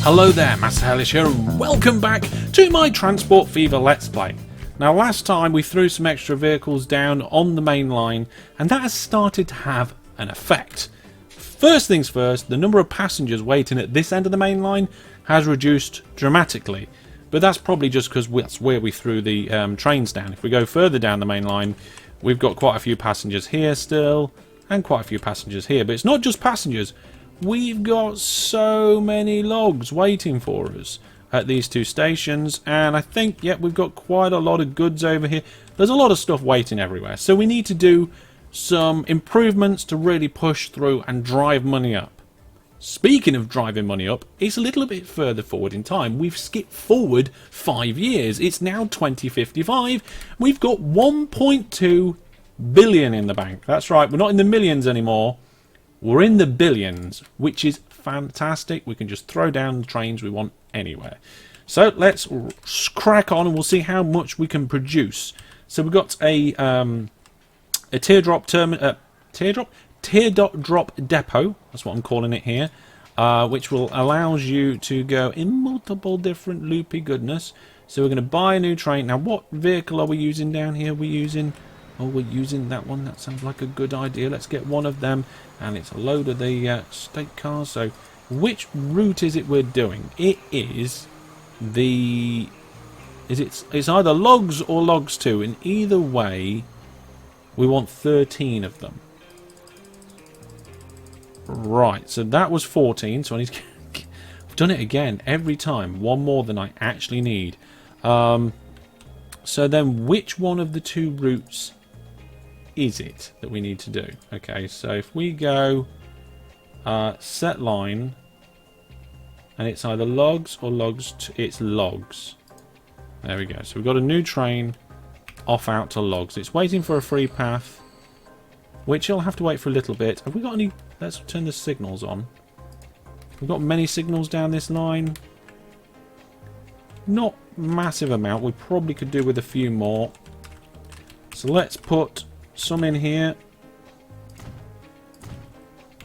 Hello there, Master Hellish here, and welcome back to my Transport Fever Let's Play. Now, last time we threw some extra vehicles down on the main line, and that has started to have an effect. First things first, the number of passengers waiting at this end of the main line has reduced dramatically, but that's probably just because that's where we threw the trains down. If we go further down the main line, we've got quite a few passengers here still, and quite a few passengers here, but it's not just passengers. We've got so many logs waiting for us at these two stations, and I think, yep, we've got quite a lot of goods over here. There's a lot of stuff waiting everywhere, so we need to do some improvements to really push through and drive money up. Speaking of driving money up, it's a little bit further forward in time. We've skipped forward 5 years. It's now 2055. We've got 1.2 billion in the bank. That's right, we're not in the millions anymore. We're in the billions, which is fantastic. We can just throw down the trains we want anywhere. So let's crack on and we'll see how much we can produce. So we've got a teardrop depot. That's what I'm calling it here, which will allows you to go in multiple different loopy goodness. So we're going to buy a new train. Now, what vehicle are we using down here? We're using that one. That sounds like a good idea. Let's get one of them. And it's a load of the state cars. So which route is it we're doing? It is the... It's either logs or logs 2. And either way, we want 13 of them. Right, so that was 14. So I need to... I've done it again every time. One more than I actually need. So then which one of the two routes is it that we need to do? Okay, so if we go set line, and it's either logs or it's logs. There we go. So we've got a new train off out to logs. It's waiting for a free path, which you'll have to wait for a little bit. Have we got any? Let's turn the signals on. We've got many signals down this line. Not massive amount. We probably could do with a few more. So let's put some in here,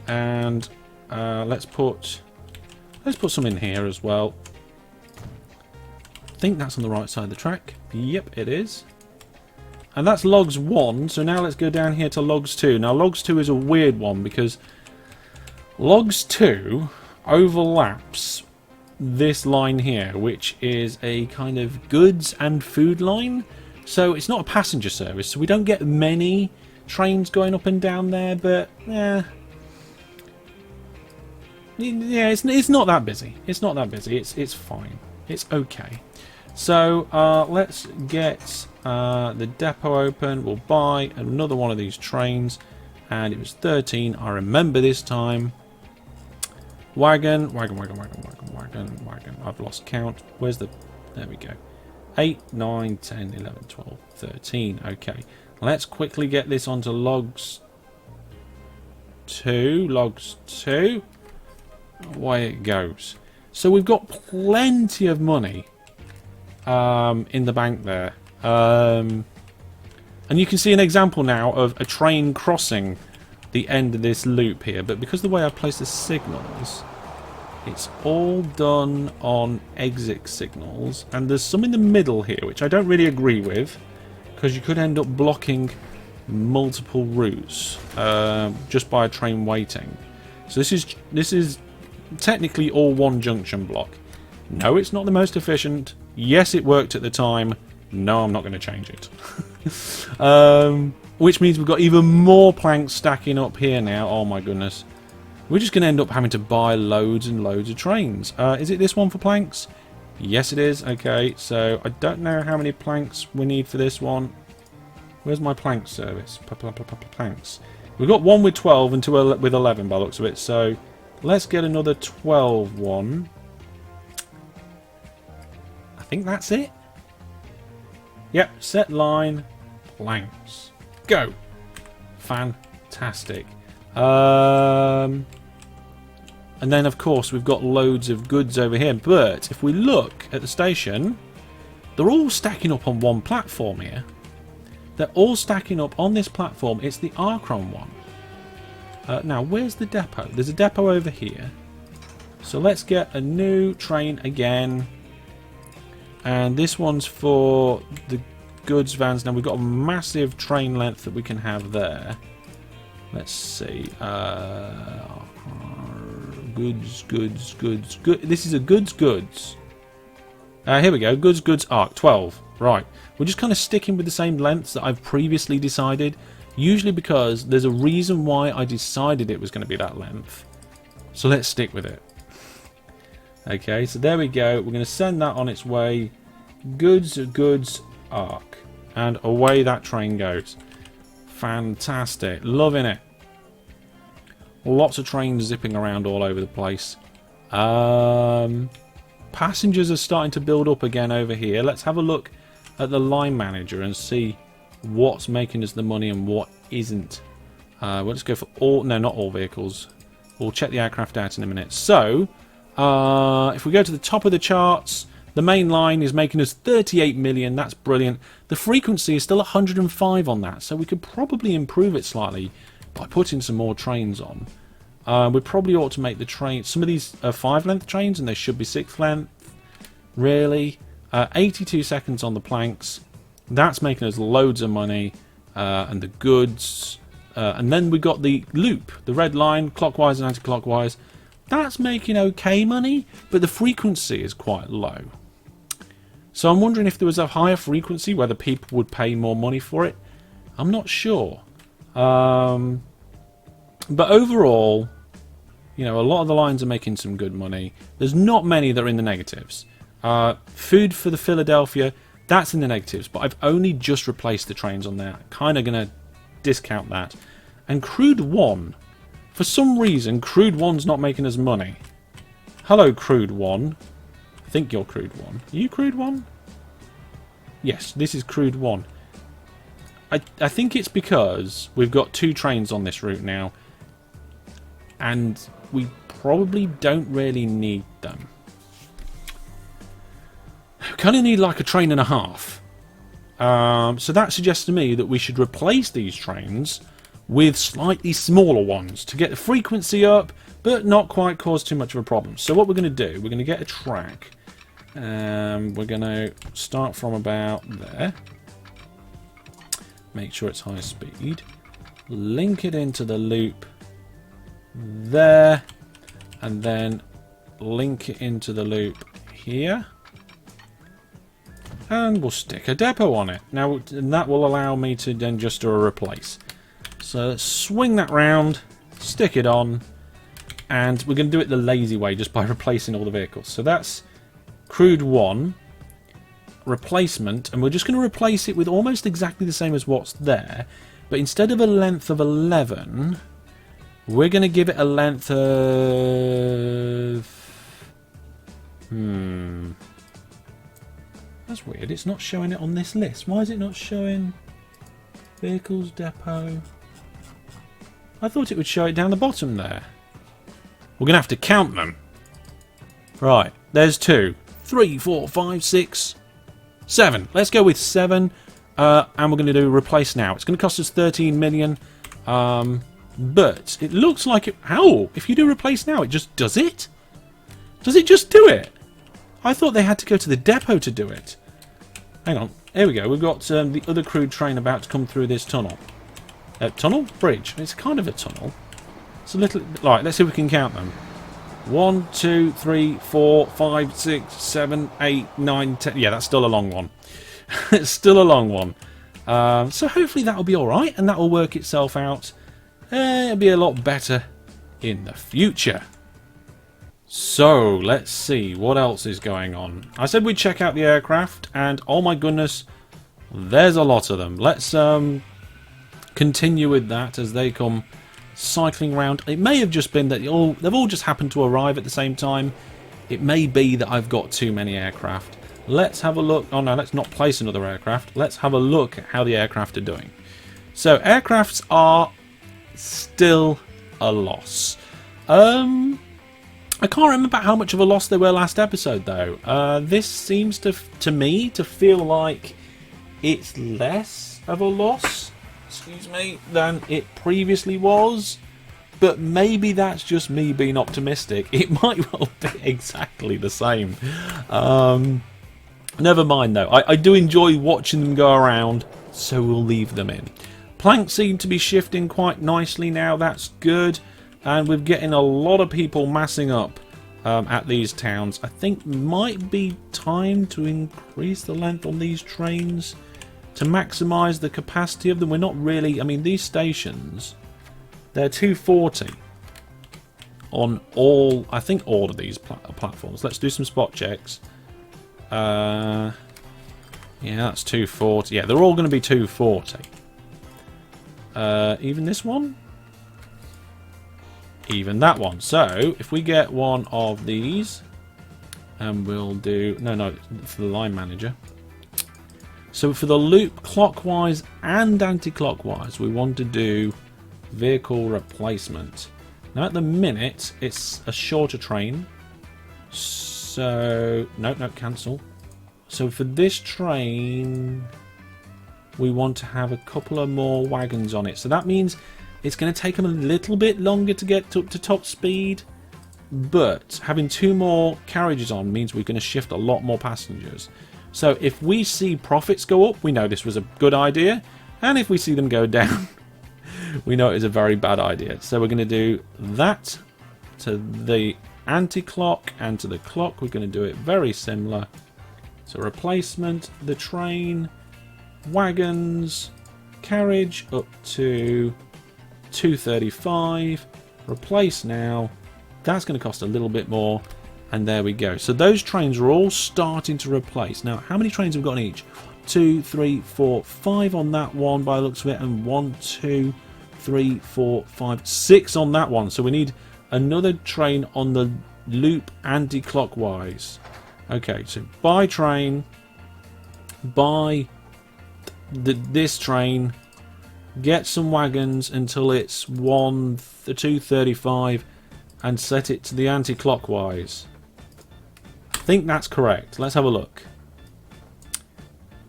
and let's put some in here as well. I think that's on the right side of the track. Yep, it is. And that's logs 1. So now let's go down here to logs 2. Now logs 2 is a weird one because logs 2 overlaps this line here, which is a kind of goods and food line. So it's not a passenger service, so we don't get many trains going up and down there, but yeah, it's not that busy. It's not that busy. It's fine. It's okay. So let's get the depot open. We'll buy another one of these trains, and it was 13. I remember this time. Wagon. I've lost count. Where's the... There we go. 8, 9, 10, 11, 12, 13. Okay. Let's quickly get this onto logs 2. Logs 2. Away it goes. So we've got plenty of money in the bank there. And you can see an example now of a train crossing the end of this loop here. But because of the way I've placed the signals... It's all done on exit signals, and there's some in the middle here, which I don't really agree with, because you could end up blocking multiple routes just by a train waiting. So this is technically all one junction block. No, it's not the most efficient. Yes, it worked at the time. No, I'm not going to change it. Which means we've got even more planks stacking up here now. Oh my goodness. We're just going to end up having to buy loads and loads of trains. Is it this one for planks? Yes, it is. Okay, so I don't know how many planks we need for this one. Where's my plank service? Planks. We've got one with 12 and two with 11 by the looks of it. So let's get another 12 one. I think that's it. Yep, set line, planks. Go. Fantastic. And then, of course, we've got loads of goods over here. But if we look at the station, they're all stacking up on one platform here. They're all stacking up on this platform. It's the Astragon one. Now, where's the depot? There's a depot over here. So let's get a new train again. And this one's for the goods vans. Now we've got a massive train length that we can have there. Let's see. Goods. This is a goods. Here we go. Goods arc 12. Right. We're just kind of sticking with the same lengths that I've previously decided. Usually because there's a reason why I decided it was going to be that length. So let's stick with it. Okay, so there we go. We're going to send that on its way. Goods arc. And away that train goes. Fantastic. Loving it. Lots of trains zipping around all over the place. Passengers are starting to build up again over here. Let's have a look at the line manager and see what's making us the money and what isn't. We'll just go for all... No, not all vehicles. We'll check the aircraft out in a minute. So, if we go to the top of the charts, the main line is making us 38 million. That's brilliant. The frequency is still 105 on that, so we could probably improve it slightly by putting some more trains on. We probably ought to make the train... Some of these are 5-length trains, and they should be 6-length. Really? 82 seconds on the planks. That's making us loads of money. And the goods... and then we got the loop, the red line, clockwise and anti-clockwise. That's making okay money, but the frequency is quite low. So I'm wondering if there was a higher frequency, whether people would pay more money for it. I'm not sure. But overall, you know, a lot of the lines are making some good money. There's not many that are in the negatives. Food for the Philadelphia, that's in the negatives, but I've only just replaced the trains on there. Kind of going to discount that. And Crude 1, for some reason Crude 1's not making us money. Hello Crude 1. I think you're Crude 1. Are you Crude 1? Yes, this is Crude 1. I think it's because we've got 2 trains on this route now, and we probably don't really need them. We kind of need like a train and a half. So that suggests to me that we should replace these trains with slightly smaller ones to get the frequency up, but not quite cause too much of a problem. So what we're going to do, we're going to get a track. We're going to start from about there. Make sure it's high speed. Link it into the loop there. And then link it into the loop here. And we'll stick a depot on it. Now, that will allow me to then just do a replace. So let's swing that round, stick it on, and we're going to do it the lazy way, just by replacing all the vehicles. So that's Crude 1, replacement, and we're just going to replace it with almost exactly the same as what's there, but instead of a length of 11, we're going to give it a length of... That's weird, it's not showing it on this list. Why is it not showing vehicles depot? I thought it would show it down the bottom there. We're going to have to count them. Right, there's 2, 3, 4, 5, 6, 7. Let's go with 7. And we're going to do replace now. It's going to cost us 13 million. But it looks like it... How? If you do replace now, it just does it? Does it just do it? I thought they had to go to the depot to do it. Hang on. Here we go. We've got the other crude train about to come through this tunnel. Tunnel? Bridge. It's kind of a tunnel. It's a little... Right, let's see if we can count them. 1, 2, 3, 4, 5, 6, 7, 8, 9, 10... Yeah, that's still a long one. It's still a long one. So hopefully that'll be alright, and that'll work itself out. It'll be a lot better in the future. So, let's see what else is going on. I said we'd check out the aircraft, and oh my goodness, there's a lot of them. Let's continue with that as they come cycling around. It may have just been that they've all just happened to arrive at the same time. It may be that I've got too many aircraft. Let's have a look. Oh no, let's not place another aircraft. Let's have a look at how the aircraft are doing. So, aircrafts are still a loss. I can't remember how much of a loss they were last episode, though. This seems to me to feel like it's less of a loss, excuse me, than it previously was. but maybe that's just me being optimistic. It might well be exactly the same. Never mind though. I do enjoy watching them go around, so we'll leave them in. Planks seem to be shifting quite nicely now. That's good. And we're getting a lot of people massing up at these towns. I think might be time to increase the length on these trains to maximise the capacity of them. We're not really... I mean, these stations, they're 240 on all... I think all of these platforms. Let's do some spot checks. Yeah, that's 240. Yeah, they're all going to be 240. Even this one? Even that one. So, if we get one of these, and we'll do... No, for the line manager. So, for the loop clockwise and anti-clockwise, we want to do vehicle replacement. Now, at the minute, it's a shorter train. So, no, cancel. So, for this train, we want to have a couple of more wagons on it. So, that means it's going to take them a little bit longer to get up to top speed, but having 2 more carriages on means we're going to shift a lot more passengers. So if we see profits go up, we know this was a good idea, and if we see them go down, we know it is a very bad idea. So we're going to do that to the anti-clock and to the clock. We're going to do it very similar. So replacement, the train, wagons, carriage up to 235, replace now. That's going to cost a little bit more, and there we go. So those trains are all starting to replace. Now, how many trains have we got on each? 2, 3, 4, 5 on that one by the looks of it, and 1, 2, 3, 4, 5, 6 on that one. So we need another train on the loop anti-clockwise. Okay, so buy train, buy this train, get some wagons until it's 235 and set it to the anti-clockwise. I think that's correct. Let's have a look.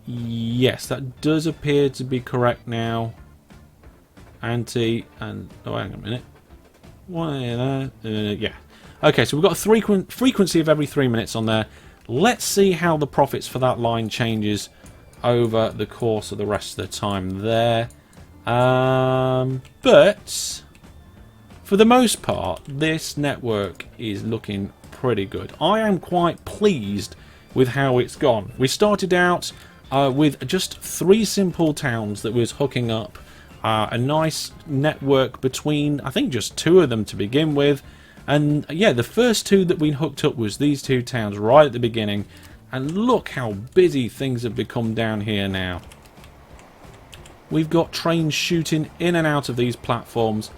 Yes, that does appear to be correct now. Anti and... oh, hang on a minute. Yeah. Okay, so we've got a frequency of every 3 minutes on there. Let's see how the profits for that line changes over the course of the rest of the time there. But for the most part, this network is looking pretty good. I am quite pleased with how it's gone. We started out with just 3 simple towns that was hooking up. A nice network between, I think, just 2 of them to begin with. And yeah, the first 2 that we hooked up was these 2 towns right at the beginning. And look how busy things have become down here now. We've got trains shooting in and out of these platforms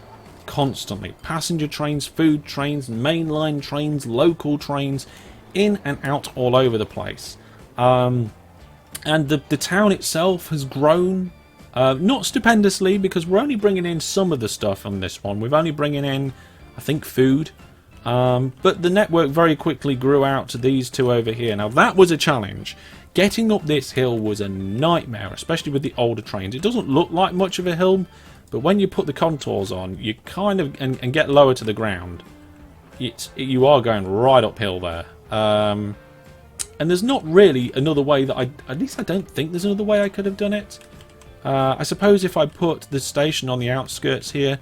constantly. Passenger trains, food trains, mainline trains, local trains, in and out all over the place. And the town itself has grown, not stupendously, because we're only bringing in some of the stuff on this one. We're only bringing in, I think, food. But the network very quickly grew out to these 2 over here. Now, that was a challenge. Getting up this hill was a nightmare, especially with the older trains. It doesn't look like much of a hill, but when you put the contours on, you kind of and get lower to the ground, you are going right uphill there. And there's not really another way that at least I don't think there's another way I could have done it. I suppose if I put the station on the outskirts here,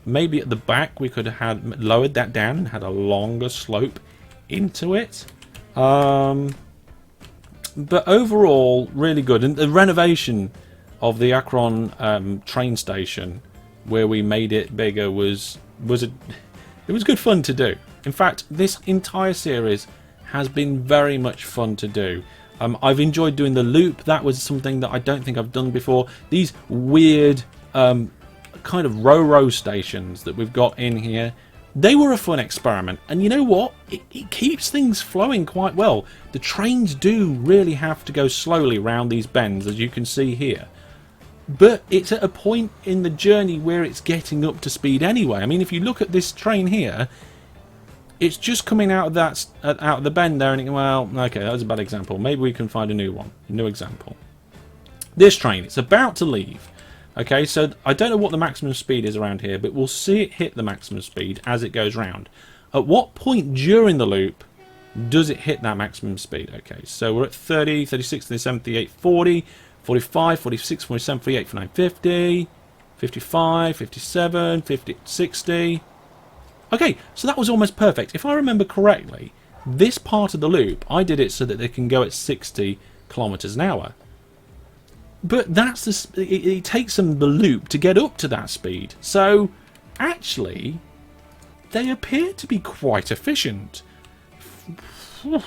maybe at the back we could have had lowered that down and had a longer slope into it. But overall, really good. And the renovation of the Akron train station, where we made it bigger, it was good fun to do. In fact, this entire series has been very much fun to do. I've enjoyed doing the loop. That was something that I don't think I've done before. These weird kind of row stations that we've got in here, they were a fun experiment, and you know what? It keeps things flowing quite well. The trains do really have to go slowly around these bends, as you can see here. But it's at a point in the journey where it's getting up to speed anyway. I mean, if you look at this train here, it's just coming out of the bend there, and well, okay, that was a bad example. Maybe we can find a new one, a new example. This train, it's about to leave. Okay, so I don't know what the maximum speed is around here, but we'll see it hit the maximum speed as it goes round. At what point during the loop does it hit that maximum speed? Okay, so we're at 30, 36, 37, 38, 40, 45, 46, 47, 48, 49, 50, 55, 57, 50, 60. Okay, so that was almost perfect. If I remember correctly, this part of the loop, I did it so that they can go at 60 kilometers an hour. But that's it takes them the loop to get up to that speed. So, actually, they appear to be quite efficient. That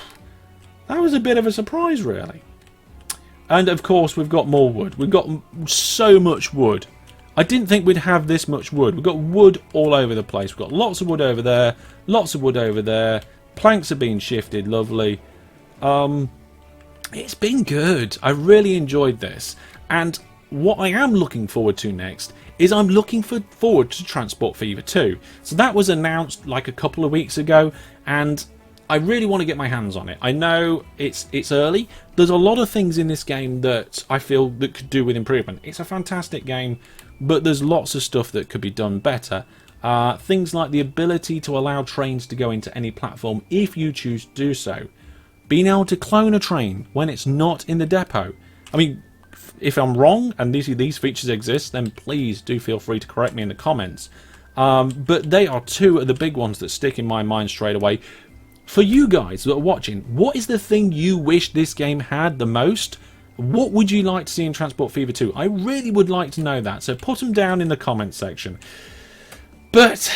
was a bit of a surprise, really. And, of course, we've got more wood. We've got so much wood. I didn't think we'd have this much wood. We've got wood all over the place. We've got lots of wood over there, lots of wood over there. Planks are being shifted, lovely. It's been good. I really enjoyed this. And what I am looking forward to next is I'm looking forward to Transport Fever 2. So that was announced like a couple of weeks ago, and I really want to get my hands on it. I know it's early. There's a lot of things in this game that I feel that could do with improvement. It's a fantastic game, but there's lots of stuff that could be done better. Things like the ability to allow trains to go into any platform if you choose to do so. Being able to clone a train when it's not in the depot. I mean, if I'm wrong and these features exist, then please do feel free to correct me in the comments. But they are two of the big ones that stick in my mind straight away. For you guys that are watching, what is the thing you wish this game had the most? What would you like to see in Transport Fever 2? I really would like to know that, so put them down in the comments section. But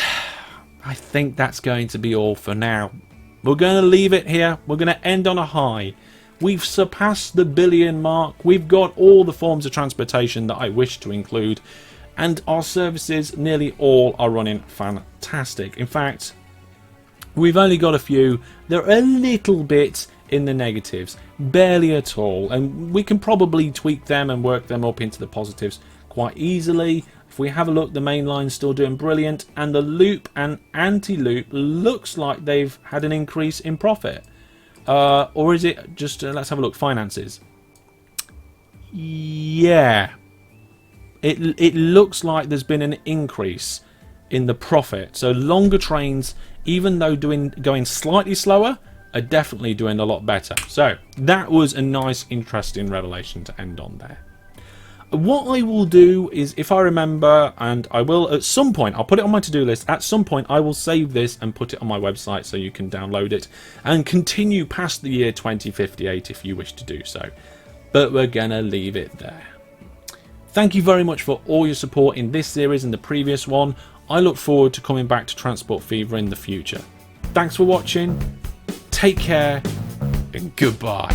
I think that's going to be all for now. We're going to leave it here. We're going to end on a high. We've surpassed the billion mark. We've got all the forms of transportation that I wish to include. And our services, nearly all, are running fantastic. In fact, we've only got a few. They're a little bit in the negatives. Barely at all. And we can probably tweak them and work them up into the positives quite easily. If we have a look, the main line's still doing brilliant. And the loop and anti-loop looks like they've had an increase in profit. Or is it just, let's have a look, finances. Yeah. It looks like there's been an increase in the profit. So longer trains, even though going slightly slower, are definitely doing a lot better. So that was a nice, interesting revelation to end on there. What I will do is, if I remember, and I will at some point, I'll put it on my to-do list, at some point I will save this and put it on my website so you can download it and continue past the year 2058 if you wish to do so. But we're gonna leave it there. Thank you very much for all your support in this series and the previous one. I look forward to coming back to Transport Fever in the future. Thanks for watching, take care, and goodbye.